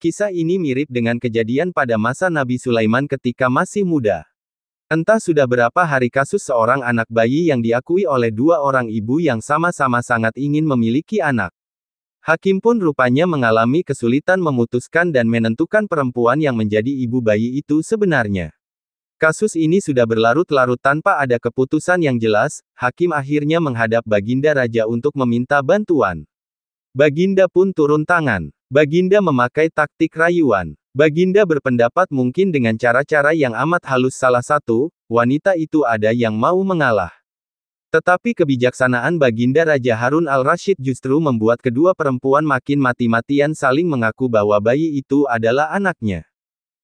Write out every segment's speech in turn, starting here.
Kisah ini mirip dengan kejadian pada masa Nabi Sulaiman ketika masih muda. Entah sudah berapa hari kasus seorang anak bayi yang diakui oleh dua orang ibu yang sama-sama sangat ingin memiliki anak. Hakim pun rupanya mengalami kesulitan memutuskan dan menentukan perempuan yang menjadi ibu bayi itu sebenarnya. Kasus ini sudah berlarut-larut tanpa ada keputusan yang jelas, hakim akhirnya menghadap Baginda Raja untuk meminta bantuan. Baginda pun turun tangan. Baginda memakai taktik rayuan. Baginda berpendapat mungkin dengan cara-cara yang amat halus salah satu, wanita itu ada yang mau mengalah. Tetapi kebijaksanaan Baginda Raja Harun al-Rasyid justru membuat kedua perempuan makin mati-matian saling mengaku bahwa bayi itu adalah anaknya.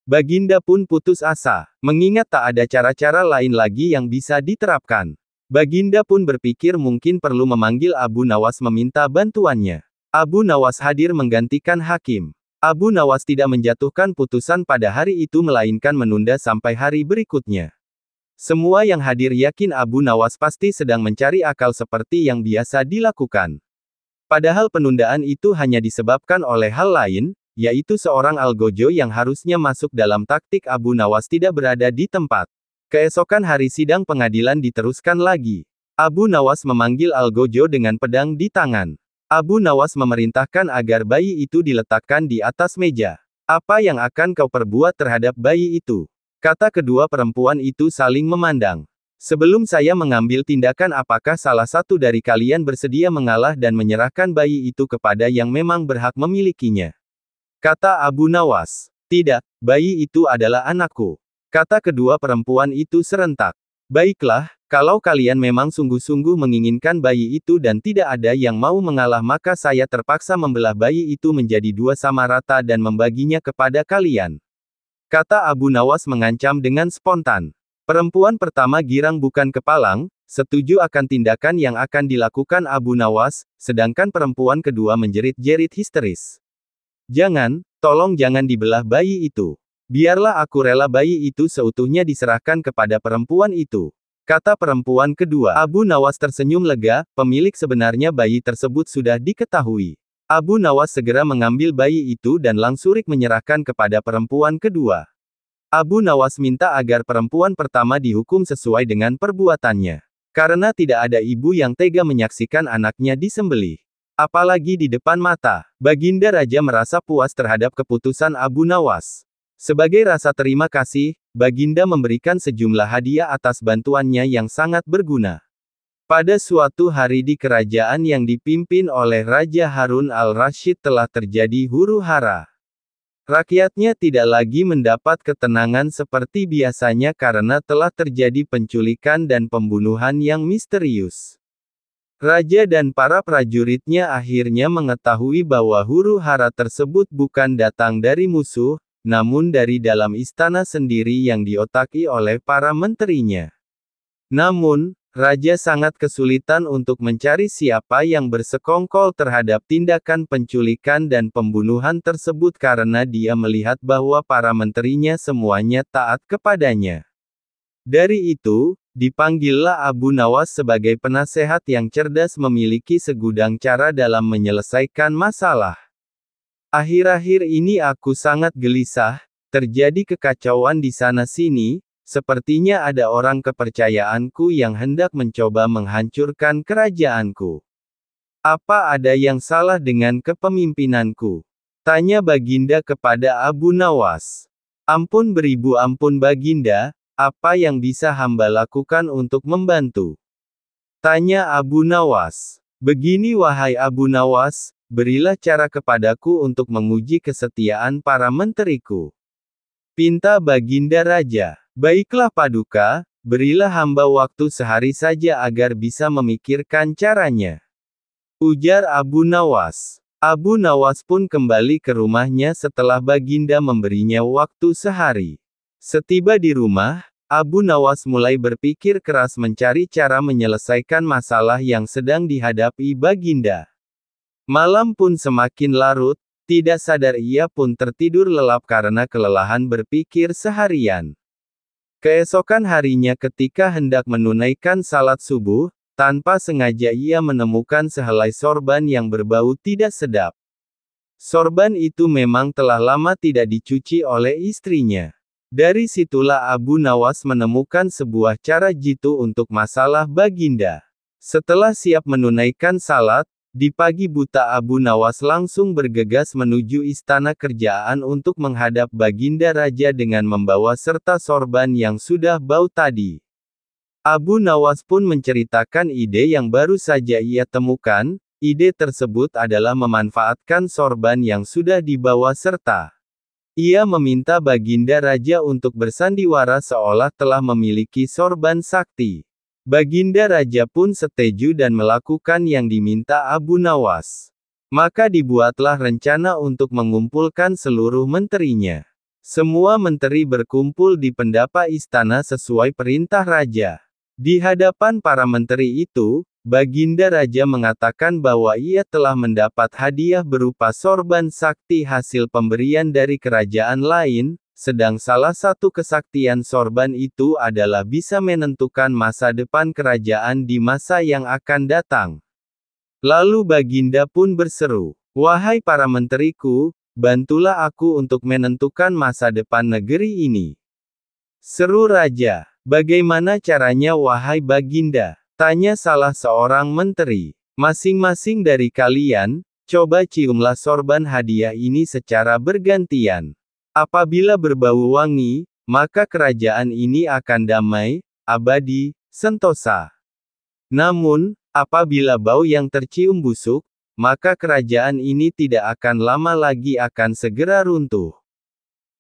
Baginda pun putus asa, mengingat tak ada cara-cara lain lagi yang bisa diterapkan. Baginda pun berpikir mungkin perlu memanggil Abu Nawas meminta bantuannya. Abu Nawas hadir menggantikan hakim. Abu Nawas tidak menjatuhkan putusan pada hari itu melainkan menunda sampai hari berikutnya. Semua yang hadir yakin Abu Nawas pasti sedang mencari akal seperti yang biasa dilakukan. Padahal penundaan itu hanya disebabkan oleh hal lain, yaitu seorang algojo yang harusnya masuk dalam taktik Abu Nawas tidak berada di tempat. Keesokan hari sidang pengadilan diteruskan lagi. Abu Nawas memanggil algojo dengan pedang di tangan. Abu Nawas memerintahkan agar bayi itu diletakkan di atas meja. Apa yang akan kau perbuat terhadap bayi itu? Kata kedua perempuan itu saling memandang. Sebelum saya mengambil tindakan, apakah salah satu dari kalian bersedia mengalah dan menyerahkan bayi itu kepada yang memang berhak memilikinya? Kata Abu Nawas. Tidak, bayi itu adalah anakku. Kata kedua perempuan itu serentak. Baiklah, kalau kalian memang sungguh-sungguh menginginkan bayi itu dan tidak ada yang mau mengalah, maka saya terpaksa membelah bayi itu menjadi dua sama rata dan membaginya kepada kalian. Kata Abu Nawas mengancam dengan spontan. Perempuan pertama girang bukan kepalang, setuju akan tindakan yang akan dilakukan Abu Nawas, sedangkan perempuan kedua menjerit-jerit histeris. Jangan, tolong jangan dibelah bayi itu. Biarlah aku rela bayi itu seutuhnya diserahkan kepada perempuan itu. Kata perempuan kedua. Abu Nawas tersenyum lega, pemilik sebenarnya bayi tersebut sudah diketahui. Abu Nawas segera mengambil bayi itu dan langsurik menyerahkan kepada perempuan kedua. Abu Nawas minta agar perempuan pertama dihukum sesuai dengan perbuatannya. Karena tidak ada ibu yang tega menyaksikan anaknya disembelih. Apalagi di depan mata. Baginda Raja merasa puas terhadap keputusan Abu Nawas. Sebagai rasa terima kasih, Baginda memberikan sejumlah hadiah atas bantuannya yang sangat berguna. Pada suatu hari di kerajaan yang dipimpin oleh Raja Harun al-Rasyid telah terjadi huru-hara. Rakyatnya tidak lagi mendapat ketenangan seperti biasanya karena telah terjadi penculikan dan pembunuhan yang misterius. Raja dan para prajuritnya akhirnya mengetahui bahwa huru-hara tersebut bukan datang dari musuh, namun dari dalam istana sendiri yang diotaki oleh para menterinya. Namun, Raja sangat kesulitan untuk mencari siapa yang bersekongkol terhadap tindakan penculikan dan pembunuhan tersebut karena dia melihat bahwa para menterinya semuanya taat kepadanya. Dari itu, dipanggillah Abu Nawas sebagai penasehat yang cerdas memiliki segudang cara dalam menyelesaikan masalah. Akhir-akhir ini aku sangat gelisah, terjadi kekacauan di sana-sini, sepertinya ada orang kepercayaanku yang hendak mencoba menghancurkan kerajaanku. Apa ada yang salah dengan kepemimpinanku? Tanya Baginda kepada Abu Nawas. Ampun beribu ampun Baginda, apa yang bisa hamba lakukan untuk membantu? Tanya Abu Nawas. Begini wahai Abu Nawas, berilah cara kepadaku untuk menguji kesetiaan para menteriku. Pinta Baginda Raja. Baiklah Paduka, berilah hamba waktu sehari saja agar bisa memikirkan caranya. Ujar Abu Nawas. Abu Nawas pun kembali ke rumahnya setelah Baginda memberinya waktu sehari. Setiba di rumah, Abu Nawas mulai berpikir keras mencari cara menyelesaikan masalah yang sedang dihadapi Baginda. Malam pun semakin larut, tidak sadar ia pun tertidur lelap karena kelelahan berpikir seharian. Keesokan harinya ketika hendak menunaikan salat subuh, tanpa sengaja ia menemukan sehelai sorban yang berbau tidak sedap. Sorban itu memang telah lama tidak dicuci oleh istrinya. Dari situlah Abu Nawas menemukan sebuah cara jitu untuk masalah Baginda. Setelah siap menunaikan salat, di pagi buta Abu Nawas langsung bergegas menuju istana kerajaan untuk menghadap Baginda Raja dengan membawa serta sorban yang sudah bau tadi. Abu Nawas pun menceritakan ide yang baru saja ia temukan. Ide tersebut adalah memanfaatkan sorban yang sudah dibawa serta. Ia meminta Baginda Raja untuk bersandiwara seolah telah memiliki sorban sakti. Baginda Raja pun setuju dan melakukan yang diminta Abu Nawas. Maka dibuatlah rencana untuk mengumpulkan seluruh menterinya. Semua menteri berkumpul di pendapa istana sesuai perintah raja. Di hadapan para menteri itu, Baginda Raja mengatakan bahwa ia telah mendapat hadiah berupa sorban sakti hasil pemberian dari kerajaan lain, sedang salah satu kesaktian sorban itu adalah bisa menentukan masa depan kerajaan di masa yang akan datang. Lalu Baginda pun berseru, "Wahai para menteriku, bantulah aku untuk menentukan masa depan negeri ini." Seru Raja, "Bagaimana caranya wahai Baginda?" Tanya salah seorang menteri. "Masing-masing dari kalian, coba ciumlah sorban hadiah ini secara bergantian. Apabila berbau wangi, maka kerajaan ini akan damai, abadi, sentosa. Namun, apabila bau yang tercium busuk, maka kerajaan ini tidak akan lama lagi akan segera runtuh."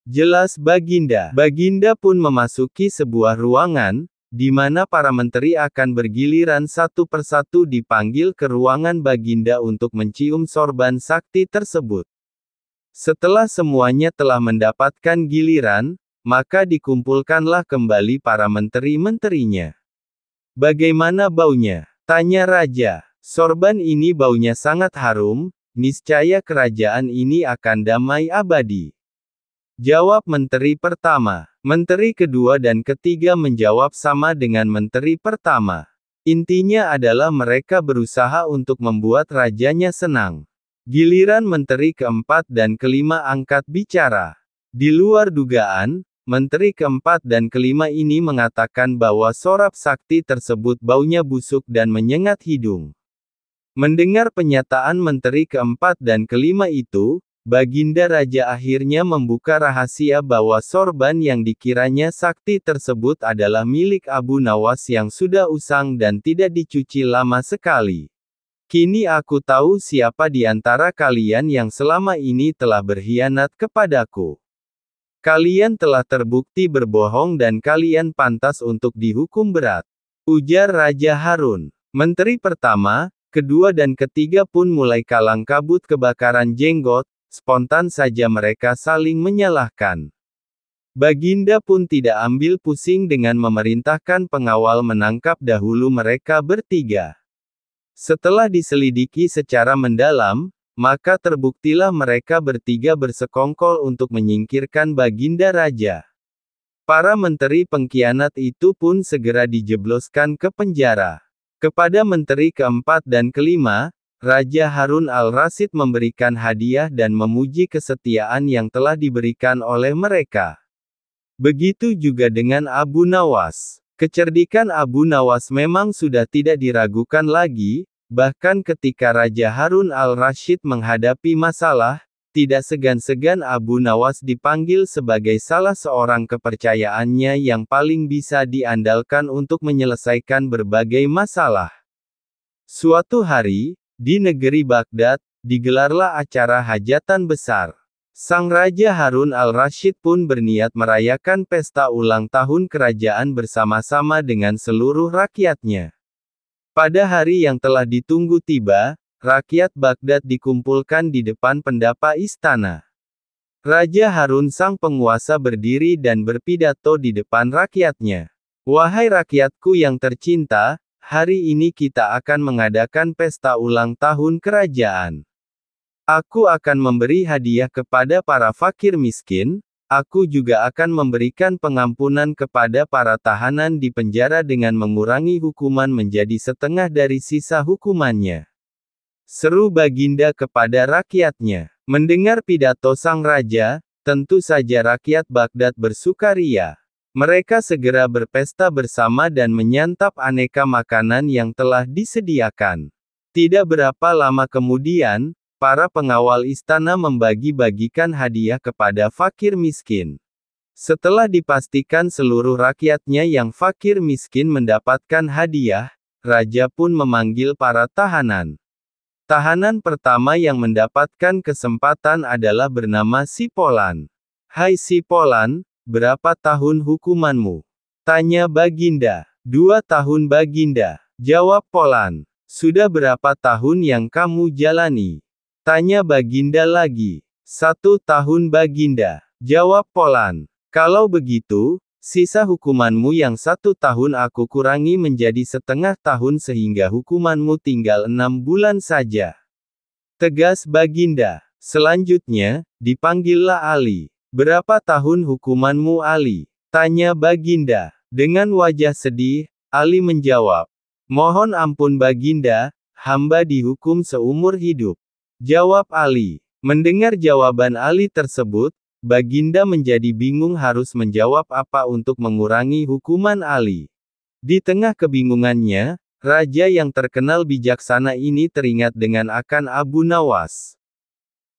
Jelas Baginda. Baginda pun memasuki sebuah ruangan, di mana para menteri akan bergiliran satu persatu dipanggil ke ruangan Baginda untuk mencium sorban sakti tersebut. Setelah semuanya telah mendapatkan giliran, maka dikumpulkanlah kembali para menteri-menterinya. "Bagaimana baunya?" tanya Raja. "Sorban ini baunya sangat harum, niscaya kerajaan ini akan damai abadi," jawab menteri pertama. Menteri kedua dan ketiga menjawab sama dengan menteri pertama. Intinya adalah mereka berusaha untuk membuat rajanya senang. Giliran menteri keempat dan kelima angkat bicara. Di luar dugaan, menteri keempat dan kelima ini mengatakan bahwa sorab sakti tersebut baunya busuk dan menyengat hidung. Mendengar penyataan menteri keempat dan kelima itu, Baginda Raja akhirnya membuka rahasia bahwa sorban yang dikiranya sakti tersebut adalah milik Abu Nawas yang sudah usang dan tidak dicuci lama sekali. "Kini aku tahu siapa di antara kalian yang selama ini telah berkhianat kepadaku. Kalian telah terbukti berbohong dan kalian pantas untuk dihukum berat," ujar Raja Harun. Menteri pertama, kedua dan ketiga pun mulai kalang kabut kebakaran jenggot. Spontan saja mereka saling menyalahkan. Baginda pun tidak ambil pusing dengan memerintahkan pengawal menangkap dahulu mereka bertiga. Setelah diselidiki secara mendalam, maka terbuktilah mereka bertiga bersekongkol untuk menyingkirkan Baginda Raja. Para menteri pengkhianat itu pun segera dijebloskan ke penjara. Kepada menteri keempat dan kelima, Raja Harun al-Rasyid memberikan hadiah dan memuji kesetiaan yang telah diberikan oleh mereka. Begitu juga dengan Abu Nawas. Kecerdikan Abu Nawas memang sudah tidak diragukan lagi, bahkan ketika Raja Harun al-Rasyid menghadapi masalah, tidak segan-segan Abu Nawas dipanggil sebagai salah seorang kepercayaannya yang paling bisa diandalkan untuk menyelesaikan berbagai masalah. Suatu hari, di negeri Baghdad, digelarlah acara hajatan besar. Sang Raja Harun al-Rasyid pun berniat merayakan pesta ulang tahun kerajaan bersama-sama dengan seluruh rakyatnya. Pada hari yang telah ditunggu tiba, rakyat Baghdad dikumpulkan di depan pendapa istana. Raja Harun sang penguasa berdiri dan berpidato di depan rakyatnya. "Wahai rakyatku yang tercinta, hari ini kita akan mengadakan pesta ulang tahun kerajaan. Aku akan memberi hadiah kepada para fakir miskin, aku juga akan memberikan pengampunan kepada para tahanan di penjara dengan mengurangi hukuman menjadi setengah dari sisa hukumannya. Seru Baginda kepada rakyatnya. Mendengar pidato sang raja, tentu saja rakyat Baghdad bersukaria. Mereka segera berpesta bersama dan menyantap aneka makanan yang telah disediakan. Tidak berapa lama kemudian, para pengawal istana membagi-bagikan hadiah kepada fakir miskin. Setelah dipastikan seluruh rakyatnya yang fakir miskin mendapatkan hadiah, raja pun memanggil para tahanan. Tahanan pertama yang mendapatkan kesempatan adalah bernama Sipolan. "Hai Sipolan, berapa tahun hukumanmu?" tanya Baginda. 2 tahun Baginda, jawab Polan. "Sudah berapa tahun yang kamu jalani?" tanya Baginda lagi. 1 tahun Baginda, jawab Polan. "Kalau begitu, sisa hukumanmu yang 1 tahun aku kurangi menjadi setengah tahun sehingga hukumanmu tinggal 6 bulan saja," tegas Baginda. Selanjutnya, dipanggillah Ali. "Berapa tahun hukumanmu Ali?" tanya Baginda. Dengan wajah sedih, Ali menjawab, "Mohon ampun Baginda, hamba dihukum seumur hidup." Jawab Ali. Mendengar jawaban Ali tersebut, Baginda menjadi bingung harus menjawab apa untuk mengurangi hukuman Ali. Di tengah kebingungannya, raja yang terkenal bijaksana ini teringat dengan akan Abu Nawas.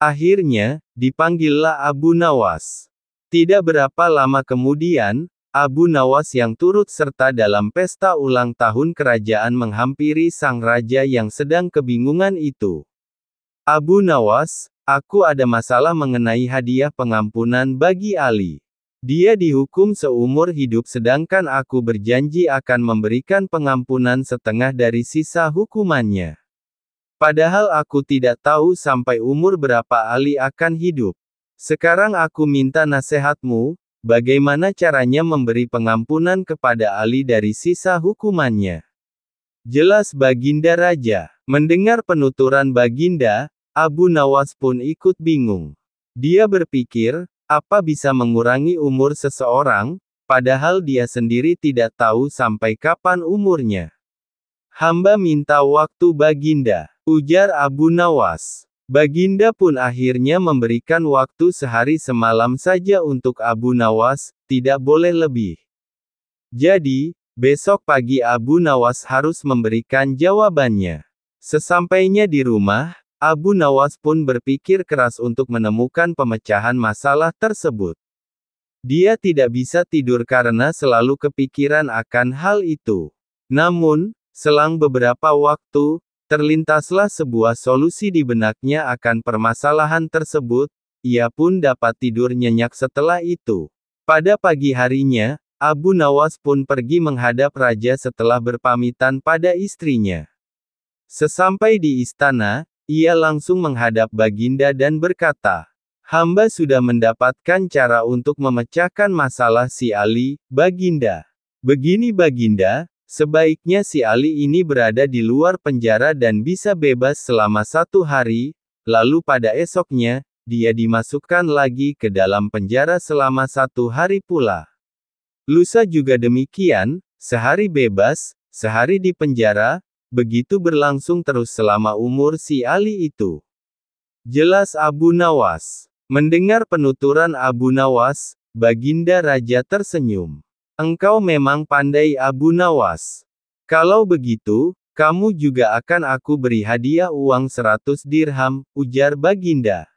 Akhirnya, dipanggillah Abu Nawas. Tidak berapa lama kemudian, Abu Nawas yang turut serta dalam pesta ulang tahun kerajaan menghampiri sang raja yang sedang kebingungan itu. "Abu Nawas, aku ada masalah mengenai hadiah pengampunan bagi Ali. Dia dihukum seumur hidup sedangkan aku berjanji akan memberikan pengampunan setengah dari sisa hukumannya. Padahal aku tidak tahu sampai umur berapa Ali akan hidup. Sekarang aku minta nasihatmu, bagaimana caranya memberi pengampunan kepada Ali dari sisa hukumannya?" Jelas Baginda Raja. Mendengar penuturan Baginda, Abu Nawas pun ikut bingung. Dia berpikir, apa bisa mengurangi umur seseorang, padahal dia sendiri tidak tahu sampai kapan umurnya. "Hamba minta waktu Baginda," ujar Abu Nawas. Baginda pun akhirnya memberikan waktu sehari semalam saja untuk Abu Nawas, tidak boleh lebih. Jadi, besok pagi Abu Nawas harus memberikan jawabannya. Sesampainya di rumah, Abu Nawas pun berpikir keras untuk menemukan pemecahan masalah tersebut. Dia tidak bisa tidur karena selalu kepikiran akan hal itu. Namun, selang beberapa waktu, terlintaslah sebuah solusi di benaknya akan permasalahan tersebut. Ia pun dapat tidur nyenyak setelah itu. Pada pagi harinya, Abu Nawas pun pergi menghadap raja setelah berpamitan pada istrinya. Sesampai di istana, ia langsung menghadap Baginda dan berkata, "Hamba sudah mendapatkan cara untuk memecahkan masalah si Ali, Baginda. Begini Baginda, sebaiknya si Ali ini berada di luar penjara dan bisa bebas selama 1 hari, lalu pada esoknya, dia dimasukkan lagi ke dalam penjara selama 1 hari pula. Lusa juga demikian, sehari bebas, sehari di penjara, begitu berlangsung terus selama umur si Ali itu." Jelas Abu Nawas. Mendengar penuturan Abu Nawas, Baginda Raja tersenyum. "Engkau memang pandai Abu Nawas. Kalau begitu, kamu juga akan aku beri hadiah uang 100 dirham, ujar Baginda.